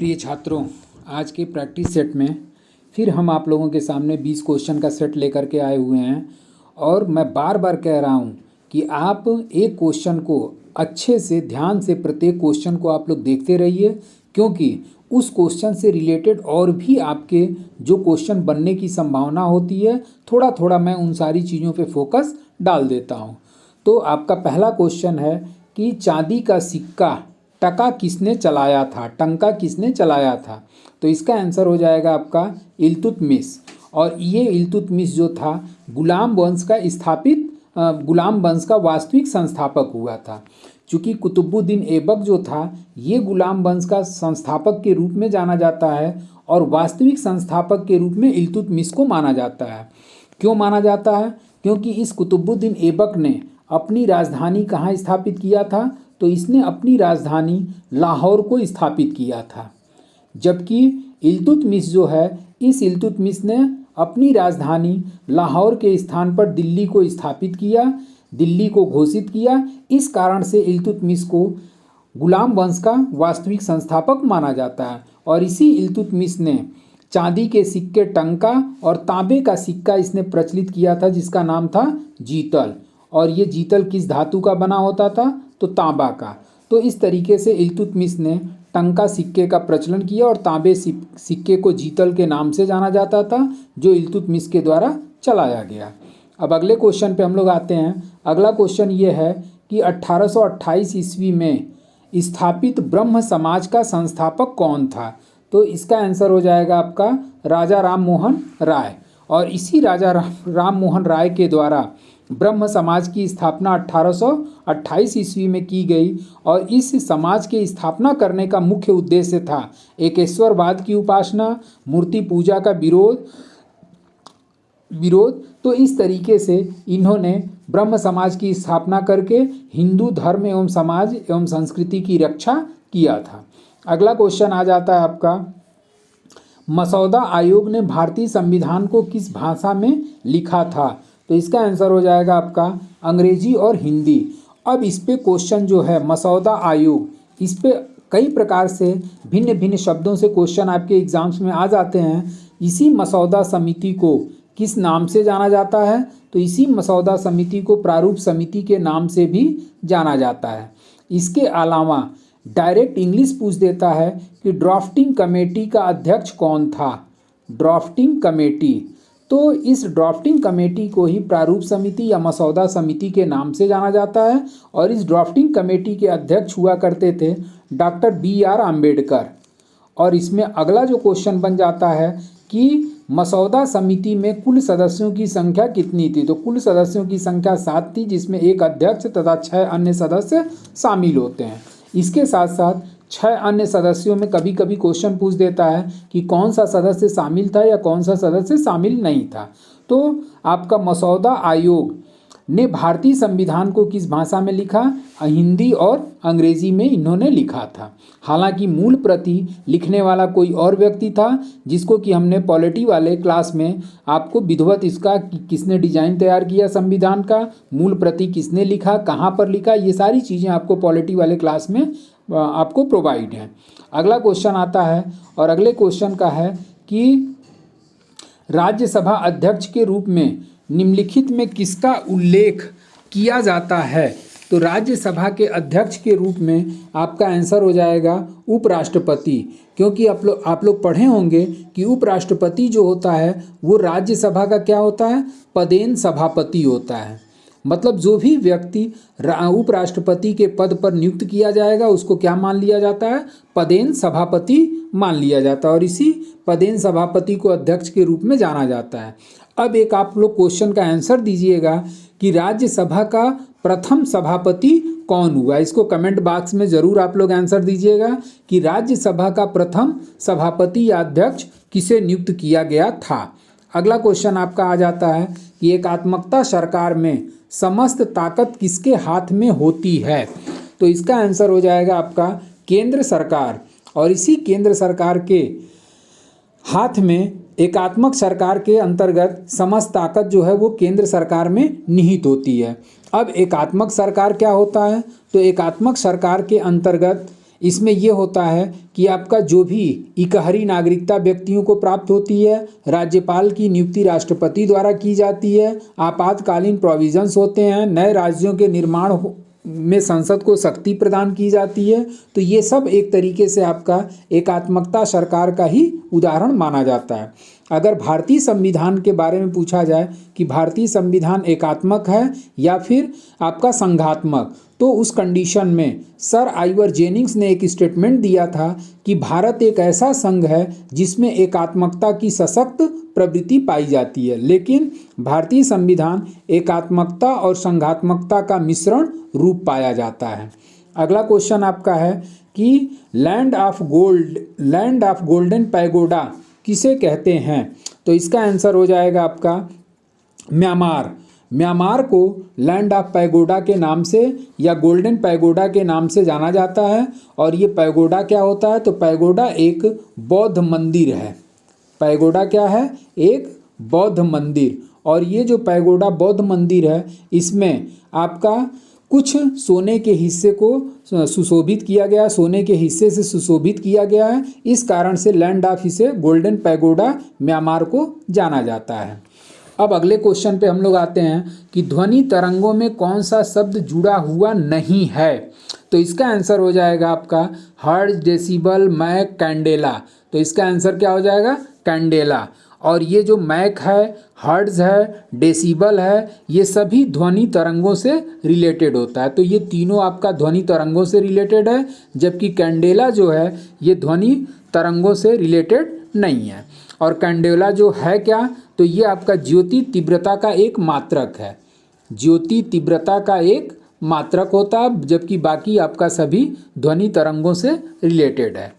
प्रिय छात्रों, आज के प्रैक्टिस सेट में फिर हम आप लोगों के सामने 20 क्वेश्चन का सेट लेकर के आए हुए हैं। और मैं बार बार कह रहा हूँ कि आप एक क्वेश्चन को अच्छे से ध्यान से प्रत्येक क्वेश्चन को आप लोग देखते रहिए, क्योंकि उस क्वेश्चन से रिलेटेड और भी आपके जो क्वेश्चन बनने की संभावना होती है, थोड़ा थोड़ा मैं उन सारी चीज़ों पे फोकस डाल देता हूँ। तो आपका पहला क्वेश्चन है कि चांदी का सिक्का टका किसने चलाया था, टंका किसने चलाया था। तो इसका आंसर हो जाएगा आपका इल्तुतमिश। और ये इल्तुतमिश जो था गुलाम वंश का वास्तविक संस्थापक हुआ था। चूँकि कुतुबुद्दीन ऐबक जो था ये गुलाम वंश का संस्थापक के रूप में जाना जाता है और वास्तविक संस्थापक के रूप में इल्तुतमिश को माना जाता है। क्यों माना जाता है? क्योंकि इस कुतुबुद्दीन ऐबक ने अपनी राजधानी कहाँ स्थापित किया था? तो इसने अपनी राजधानी लाहौर को स्थापित किया था। जबकि इल्तुतमिश जो है, इस इल्तुतमिश ने अपनी राजधानी लाहौर के स्थान पर दिल्ली को स्थापित किया, दिल्ली को घोषित किया। इस कारण से इल्तुतमिश को गुलाम वंश का वास्तविक संस्थापक माना जाता है। और इसी इल्तुतमिश ने चांदी के सिक्के टंका और तांबे का सिक्का इसने प्रचलित किया था, जिसका नाम था जीतल। और ये जीतल किस धातु का बना होता था? तो तांबा का। तो इस तरीके से इल्तुतमिश ने टंका सिक्के का प्रचलन किया और तांबे सिक्के को जीतल के नाम से जाना जाता था, जो इल्तुतमिश के द्वारा चलाया गया। अब अगले क्वेश्चन पे हम लोग आते हैं। अगला क्वेश्चन ये है कि 1828 ईस्वी में स्थापित ब्रह्म समाज का संस्थापक कौन था? तो इसका आंसर हो जाएगा आपका राजा राम मोहन राय। और इसी राजा राम मोहन राय के द्वारा ब्रह्म समाज की स्थापना 1828 ईस्वी में की गई। और इस समाज की स्थापना करने का मुख्य उद्देश्य था एकेश्वरवाद की उपासना, मूर्ति पूजा का विरोध। तो इस तरीके से इन्होंने ब्रह्म समाज की स्थापना करके हिंदू धर्म एवं समाज एवं संस्कृति की रक्षा किया था। अगला क्वेश्चन आ जाता है आपका, मसौदा आयोग ने भारतीय संविधान को किस भाषा में लिखा था? तो इसका आंसर हो जाएगा आपका अंग्रेजी और हिंदी। अब इस पे क्वेश्चन जो है मसौदा आयोग, इस पे कई प्रकार से भिन्न भिन्न शब्दों से क्वेश्चन आपके एग्जाम्स में आ जाते हैं। इसी मसौदा समिति को किस नाम से जाना जाता है? तो इसी मसौदा समिति को प्रारूप समिति के नाम से भी जाना जाता है। इसके अलावा डायरेक्ट इंग्लिश पूछ देता है कि ड्राफ्टिंग कमेटी का अध्यक्ष कौन था? ड्राफ्टिंग कमेटी, तो इस ड्राफ्टिंग कमेटी को ही प्रारूप समिति या मसौदा समिति के नाम से जाना जाता है। और इस ड्राफ्टिंग कमेटी के अध्यक्ष हुआ करते थे डॉक्टर BR अम्बेडकर। और इसमें अगला जो क्वेश्चन बन जाता है कि मसौदा समिति में कुल सदस्यों की संख्या कितनी थी? तो कुल सदस्यों की संख्या 7 थी, जिसमें एक अध्यक्ष तथा 6 अन्य सदस्य शामिल होते हैं। इसके साथ साथ 6 अन्य सदस्यों में कभी कभी क्वेश्चन पूछ देता है कि कौन सा सदस्य शामिल था या कौन सा सदस्य शामिल नहीं था। तो आपका मसौदा आयोग ने भारतीय संविधान को किस भाषा में लिखा? हिंदी और अंग्रेजी में इन्होंने लिखा था। हालांकि मूल प्रति लिखने वाला कोई और व्यक्ति था, जिसको कि हमने पॉलिटी वाले क्लास में आपको विधिवत इसका किसने डिजाइन तैयार किया संविधान का, मूल प्रति किसने लिखा, कहाँ पर लिखा, ये सारी चीज़ें आपको पॉलिटी वाले क्लास में आपको प्रोवाइड है। अगला क्वेश्चन आता है और अगले क्वेश्चन का है कि राज्यसभा अध्यक्ष के रूप में निम्नलिखित में किसका उल्लेख किया जाता है? तो राज्यसभा के अध्यक्ष के रूप में आपका आंसर हो जाएगा उपराष्ट्रपति। क्योंकि आप लोग पढ़े होंगे कि उपराष्ट्रपति जो होता है वो राज्यसभा का क्या होता है? पदेन सभापति होता है। मतलब जो भी व्यक्ति उपराष्ट्रपति के पद पर नियुक्त किया जाएगा उसको क्या मान लिया जाता है? पदेन सभापति मान लिया जाता है। और इसी पदेन सभापति को अध्यक्ष के रूप में जाना जाता है। अब एक आप लोग क्वेश्चन का आंसर दीजिएगा कि राज्यसभा का प्रथम सभापति कौन हुआ? इसको कमेंट बॉक्स में ज़रूर आप लोग आंसर दीजिएगा कि राज्यसभा का प्रथम सभापति या अध्यक्ष किसे नियुक्त किया गया था। अगला क्वेश्चन आपका आ जाता है कि एकात्मकता सरकार में समस्त ताकत किसके हाथ में होती है? तो इसका आंसर हो जाएगा आपका केंद्र सरकार। और इसी केंद्र सरकार के हाथ में एकात्मक सरकार के अंतर्गत समस्त ताकत जो है वो केंद्र सरकार में निहित होती है। अब एकात्मक सरकार क्या होता है? तो एकात्मक सरकार के अंतर्गत इसमें ये होता है कि आपका जो भी इकहरी नागरिकता व्यक्तियों को प्राप्त होती है, राज्यपाल की नियुक्ति राष्ट्रपति द्वारा की जाती है, आपातकालीन प्रोविजंस होते हैं, नए राज्यों के निर्माण में संसद को शक्ति प्रदान की जाती है। तो ये सब एक तरीके से आपका एकात्मकता सरकार का ही उदाहरण माना जाता है। अगर भारतीय संविधान के बारे में पूछा जाए कि भारतीय संविधान एकात्मक है या फिर आपका संघात्मक, तो उस कंडीशन में सर आइवर जेनिंग्स ने एक स्टेटमेंट दिया था कि भारत एक ऐसा संघ है जिसमें एकात्मकता की सशक्त प्रवृत्ति पाई जाती है, लेकिन भारतीय संविधान एकात्मकता और संघात्मकता का मिश्रण रूप पाया जाता है। अगला क्वेश्चन आपका है कि लैंड ऑफ गोल्डन पैगोडा किसे कहते हैं? तो इसका आंसर हो जाएगा आपका म्यांमार को लैंड ऑफ पैगोडा के नाम से या गोल्डन पैगोडा के नाम से जाना जाता है। और ये पैगोडा क्या होता है? तो पैगोडा एक बौद्ध मंदिर है। पैगोडा क्या है? एक बौद्ध मंदिर। और ये जो पैगोडा बौद्ध मंदिर है, इसमें आपका कुछ सोने के हिस्से को सुशोभित किया गया, सोने के हिस्से से सुशोभित किया गया है। इस कारण से लैंड ऑफ इसे गोल्डन पैगोडा म्यांमार को जाना जाता है। अब अगले क्वेश्चन पे हम लोग आते हैं कि ध्वनि तरंगों में कौन सा शब्द जुड़ा हुआ नहीं है? तो इसका आंसर हो जाएगा आपका हर्ट्ज, डेसिबल, मैक, कैंडेला। तो इसका आंसर क्या हो जाएगा? कैंडेला। और ये जो मैक है, हर्ट्ज है, डेसिबल है, ये सभी ध्वनि तरंगों से रिलेटेड होता है। तो ये तीनों आपका ध्वनि तरंगों से रिलेटेड है, जबकि कैंडेला जो है ये ध्वनि तरंगों से रिलेटेड नहीं है। और कैंडेला जो है क्या? तो ये आपका ज्योति तीव्रता का एक मात्रक है। ज्योति तीव्रता का एक मात्रक होता है, जबकि बाकी आपका सभी ध्वनि तरंगों से रिलेटेड है।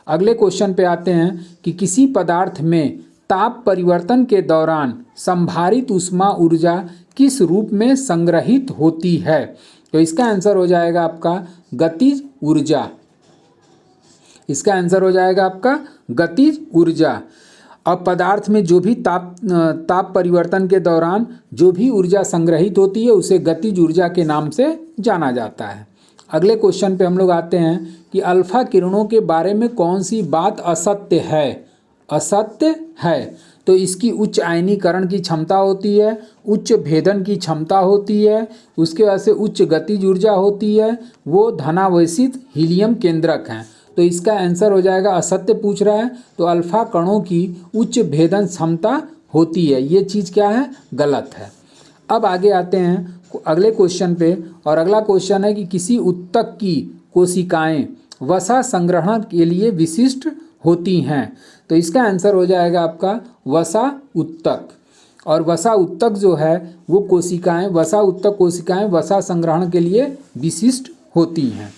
अगले क्वेश्चन पे आते हैं कि किसी पदार्थ में ताप परिवर्तन के दौरान संभारित ऊष्मा ऊर्जा किस रूप में संग्रहित होती है? तो इसका आंसर हो जाएगा आपका गतिज ऊर्जा। इसका आंसर हो जाएगा आपका गतिज ऊर्जा। अब पदार्थ में जो भी ताप परिवर्तन के दौरान जो भी ऊर्जा संग्रहित होती है उसे गतिज ऊर्जा के नाम से जाना जाता है। अगले क्वेश्चन पे हम लोग आते हैं कि अल्फा किरणों के बारे में कौन सी बात असत्य है? असत्य है। तो इसकी उच्च आयनीकरण की क्षमता होती है, उच्च भेदन की क्षमता होती है, उसके बाद से उच्च गतिज ऊर्जा होती है, वो धनावेशित हीलियम केंद्रक हैं। तो इसका आंसर हो जाएगा, असत्य पूछ रहा है तो अल्फा कणों की उच्च भेदन क्षमता होती है, ये चीज़ क्या है? गलत है। अब आगे आते हैं अगले क्वेश्चन पे, और अगला क्वेश्चन है कि किसी उत्तक की कोशिकाएं वसा संग्रहण के लिए विशिष्ट होती हैं? तो इसका आंसर हो जाएगा आपका वसा उत्तक। और वसा उत्तक जो है वो कोशिकाएं, वसा उत्तक कोशिकाएं वसा संग्रहण के लिए विशिष्ट होती हैं।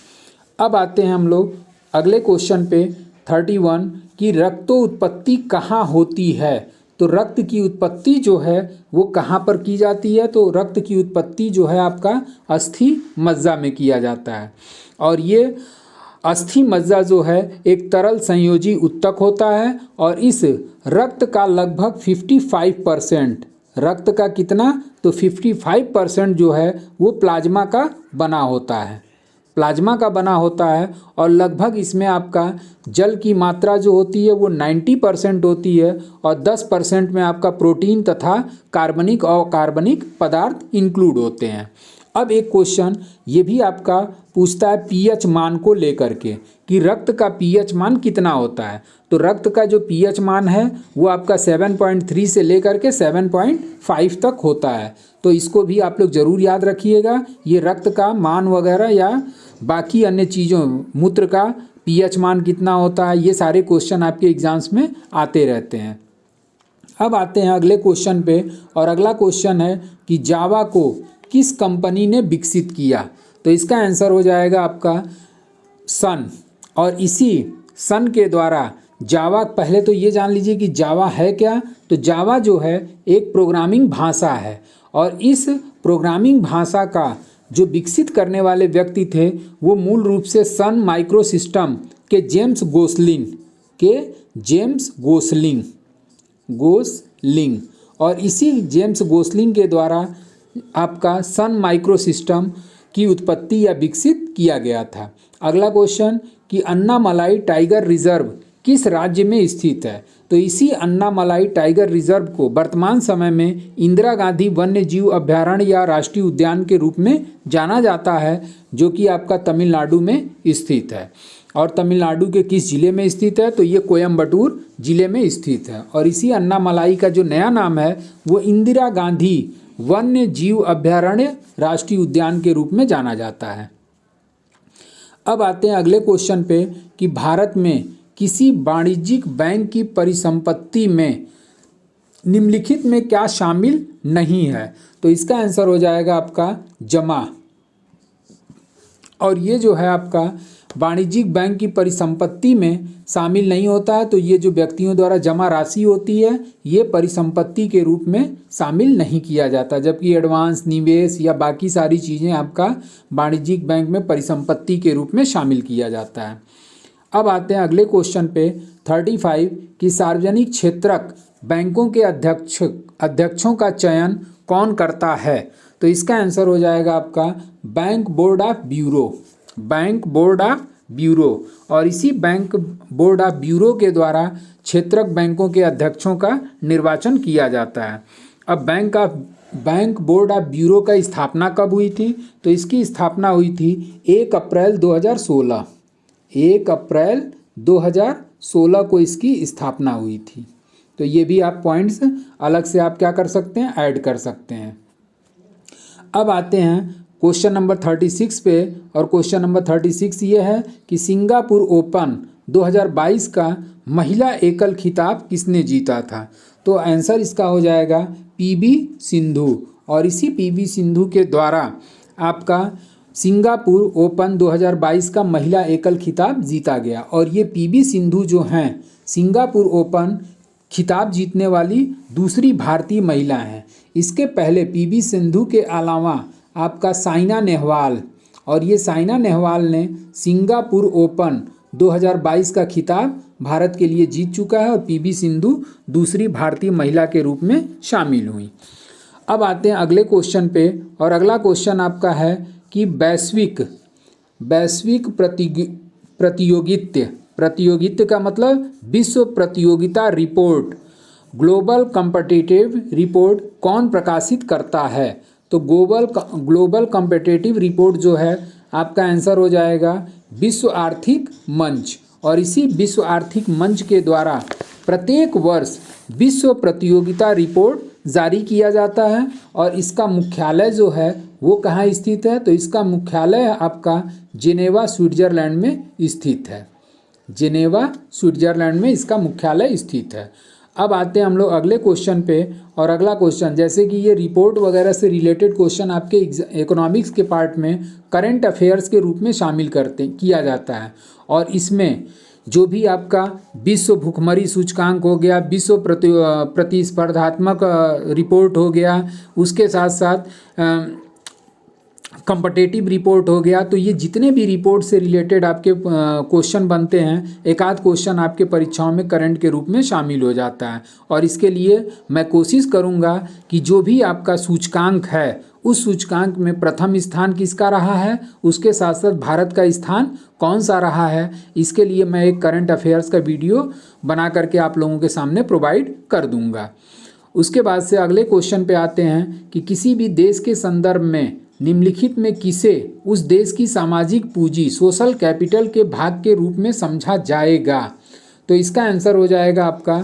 अब आते हैं हम लोग अगले क्वेश्चन पे 31 कि रक्तोत्पत्ति कहाँ होती है? तो रक्त की उत्पत्ति जो है वो कहाँ पर की जाती है? तो रक्त की उत्पत्ति जो है आपका अस्थि मज्जा में किया जाता है। और ये अस्थि मज्जा जो है एक तरल संयोजी उत्तक होता है। और इस रक्त का लगभग 55%, रक्त का कितना? तो 55% जो है वो प्लाज्मा का बना होता है, प्लाज्मा का बना होता है। और लगभग इसमें आपका जल की मात्रा जो होती है वो 90% होती है, और 10% में आपका प्रोटीन तथा कार्बनिक और अकार्बनिक पदार्थ इंक्लूड होते हैं। अब एक क्वेश्चन ये भी आपका पूछता है पीएच मान को लेकर के कि रक्त का पीएच मान कितना होता है? तो रक्त का जो पीएच मान है वो आपका 7.3 से लेकर के 7.5 तक होता है। तो इसको भी आप लोग ज़रूर याद रखिएगा। ये रक्त का मान वगैरह या बाकी अन्य चीज़ों, मूत्र का पीएच मान कितना होता है, ये सारे क्वेश्चन आपके एग्जाम्स में आते रहते हैं। अब आते हैं अगले क्वेश्चन पे, और अगला क्वेश्चन है कि जावा को किस कंपनी ने विकसित किया? तो इसका आंसर हो जाएगा आपका सन। और इसी सन के द्वारा जावा, पहले तो ये जान लीजिए कि जावा है क्या। तो जावा जो है एक प्रोग्रामिंग भाषा है, और इस प्रोग्रामिंग भाषा का जो विकसित करने वाले व्यक्ति थे वो मूल रूप से सन माइक्रो सिस्टम के जेम्स गोसलिंग और इसी जेम्स गोसलिंग के द्वारा आपका सन माइक्रो सिस्टम की उत्पत्ति या विकसित किया गया था। अगला क्वेश्चन कि अन्नामलाई टाइगर रिजर्व किस राज्य में स्थित है? तो इसी अन्नामलाई टाइगर रिजर्व को वर्तमान समय में इंदिरा गांधी वन्य जीव अभयारण्य या राष्ट्रीय उद्यान के रूप में जाना जाता है, जो कि आपका तमिलनाडु में स्थित है। और तमिलनाडु के किस जिले में स्थित है? तो ये कोयम्बटूर जिले में स्थित है। और इसी अन्नामलाई का जो नया नाम है वो इंदिरा गांधी वन्य जीव अभयारण्य राष्ट्रीय उद्यान के रूप में जाना जाता है। अब आते हैं अगले क्वेश्चन पे कि भारत में किसी वाणिज्यिक बैंक की परिसंपत्ति में निम्नलिखित में क्या शामिल नहीं है? तो इसका आंसर हो जाएगा आपका जमा। और ये जो है आपका वाणिज्यिक बैंक की परिसंपत्ति में शामिल नहीं होता है, तो ये जो व्यक्तियों द्वारा जमा राशि होती है ये परिसंपत्ति के रूप में शामिल नहीं किया जाता, जबकि एडवांस, निवेश या बाकी सारी चीज़ें आपका वाणिज्यिक बैंक में परिसंपत्ति के रूप में शामिल किया जाता है। अब आते हैं अगले क्वेश्चन पे 35 कि सार्वजनिक क्षेत्रक बैंकों के अध्यक्षों का चयन कौन करता है? तो इसका आंसर हो जाएगा आपका bank board of bureau. Bank board of bureau. और इसी बैंक बोर्ड ऑफ ब्यूरो के द्वारा क्षेत्रक बैंकों के अध्यक्षों का निर्वाचन किया जाता है। अब बैंक बोर्ड ऑफ ब्यूरो का स्थापना कब हुई थी? तो इसकी स्थापना हुई थी 1 अप्रैल 2016। 1 अप्रैल 2016 को इसकी स्थापना हुई थी। तो ये भी आप पॉइंट्स अलग से आप क्या कर सकते हैं, ऐड कर सकते हैं। अब आते हैं क्वेश्चन नंबर 36 पे। और क्वेश्चन नंबर 36 ये है कि सिंगापुर ओपन 2022 का महिला एकल खिताब किसने जीता था? तो आंसर इसका हो जाएगा पीवी सिंधु। और इसी पीवी सिंधु के द्वारा आपका सिंगापुर ओपन 2022 का महिला एकल खिताब जीता गया। और ये पीवी सिंधु जो हैं सिंगापुर ओपन खिताब जीतने वाली दूसरी भारतीय महिला हैं। इसके पहले पीवी सिंधु के अलावा आपका साइना नेहवाल, और ये साइना नेहवाल ने सिंगापुर ओपन 2022 का खिताब भारत के लिए जीत चुका है। और पीवी सिंधु दूसरी भारतीय महिला के रूप में शामिल हुई। अब आते हैं अगले क्वेश्चन पे। और अगला क्वेश्चन आपका है कि वैश्विक प्रतियोगिता का मतलब विश्व प्रतियोगिता रिपोर्ट, ग्लोबल कॉम्पिटिटिव रिपोर्ट कौन प्रकाशित करता है? तो ग्लोबल कॉम्पिटिटिव रिपोर्ट जो है आपका आंसर हो जाएगा विश्व आर्थिक मंच। और इसी विश्व आर्थिक मंच के द्वारा प्रत्येक वर्ष विश्व प्रतियोगिता रिपोर्ट जारी किया जाता है। और इसका मुख्यालय जो है वो कहाँ स्थित है? तो इसका मुख्यालय आपका जिनेवा स्विट्जरलैंड में स्थित है। जिनेवा स्विट्जरलैंड में इसका मुख्यालय स्थित है। अब आते हैं हम लोग अगले क्वेश्चन पे। और अगला क्वेश्चन, जैसे कि ये रिपोर्ट वगैरह से रिलेटेड क्वेश्चन आपके इकोनॉमिक्स के पार्ट में करंट अफेयर्स के रूप में शामिल किया जाता है। और इसमें जो भी आपका विश्व भुखमरी सूचकांक हो गया, विश्व प्रतिस्पर्धात्मक रिपोर्ट हो गया, उसके साथ साथ कॉम्पिटिटिव रिपोर्ट हो गया, तो ये जितने भी रिपोर्ट से रिलेटेड आपके क्वेश्चन बनते हैं, एक आध क्वेश्चन आपके परीक्षाओं में करंट के रूप में शामिल हो जाता है। और इसके लिए मैं कोशिश करूंगा कि जो भी आपका सूचकांक है उस सूचकांक में प्रथम स्थान किसका रहा है, उसके साथ साथ भारत का स्थान कौन सा रहा है, इसके लिए मैं एक करंट अफेयर्स का वीडियो बना करके आप लोगों के सामने प्रोवाइड कर दूंगा। उसके बाद से अगले क्वेश्चन पे आते हैं कि किसी भी देश के संदर्भ में निम्नलिखित में किसे उस देश की सामाजिक पूंजी सोशल कैपिटल के भाग के रूप में समझा जाएगा? तो इसका आंसर हो जाएगा आपका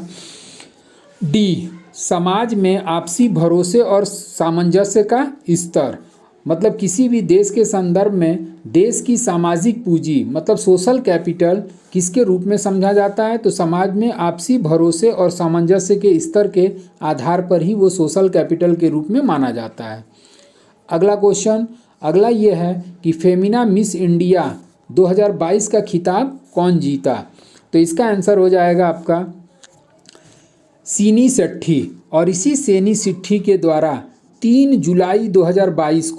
डी, समाज में आपसी भरोसे और सामंजस्य का स्तर। मतलब किसी भी देश के संदर्भ में देश की सामाजिक पूंजी मतलब सोशल कैपिटल किसके रूप में समझा जाता है? तो समाज में आपसी भरोसे और सामंजस्य के स्तर के आधार पर ही वो सोशल कैपिटल के रूप में माना जाता है। अगला क्वेश्चन, अगला ये है कि फेमिना मिस इंडिया 2022 का खिताब कौन जीता? तो इसका आंसर हो जाएगा आपका सीनी सेट्ठी। और इसी सेनी सेट्ठी के द्वारा 3 जुलाई 2022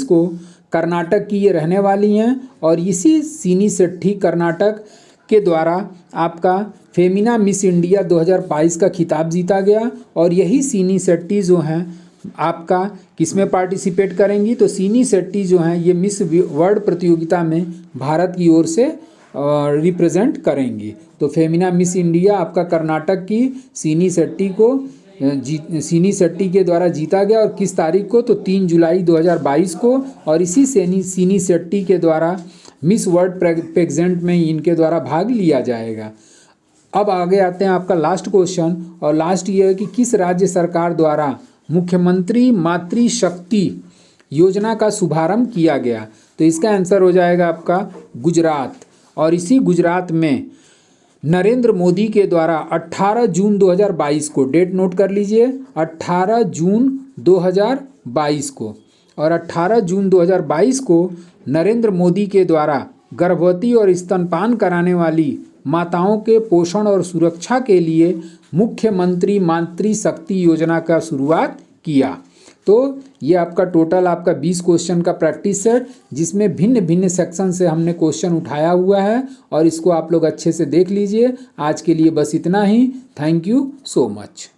को कर्नाटक की ये रहने वाली हैं। और इसी सीनी सेट्ठी कर्नाटक के द्वारा आपका फेमिना मिस इंडिया 2022 का खिताब जीता गया। और यही सीनी सेट्टी जो हैं आपका किस में पार्टिसिपेट करेंगी, तो सीनी शेट्टी जो हैं ये मिस वर्ल्ड प्रतियोगिता में भारत की ओर से रिप्रेजेंट करेंगी। तो फेमिना मिस इंडिया आपका कर्नाटक की सीनी शेट्टी के द्वारा जीता गया, और किस तारीख को, तो 3 जुलाई 2022 को, और इसी सीनी शेट्टी के द्वारा मिस वर्ल्ड पेजेंट में इनके द्वारा भाग लिया जाएगा। अब आगे आते हैं आपका लास्ट क्वेश्चन, और लास्ट ये है कि किस राज्य सरकार द्वारा मुख्यमंत्री मातृशक्ति योजना का शुभारंभ किया गया, तो इसका आंसर हो जाएगा आपका गुजरात। और इसी गुजरात में नरेंद्र मोदी के द्वारा 18 जून 2022 को, डेट नोट कर लीजिए, 18 जून 2022 को, और 18 जून 2022 को नरेंद्र मोदी के द्वारा गर्भवती और स्तनपान कराने वाली माताओं के पोषण और सुरक्षा के लिए मुख्यमंत्री मातृशक्ति योजना का शुरुआत किया। तो ये आपका टोटल आपका 20 क्वेश्चन का प्रैक्टिस सेट, जिसमें भिन्न भिन्न सेक्शन से हमने क्वेश्चन उठाया हुआ है, और इसको आप लोग अच्छे से देख लीजिए। आज के लिए बस इतना ही। Thank you so much.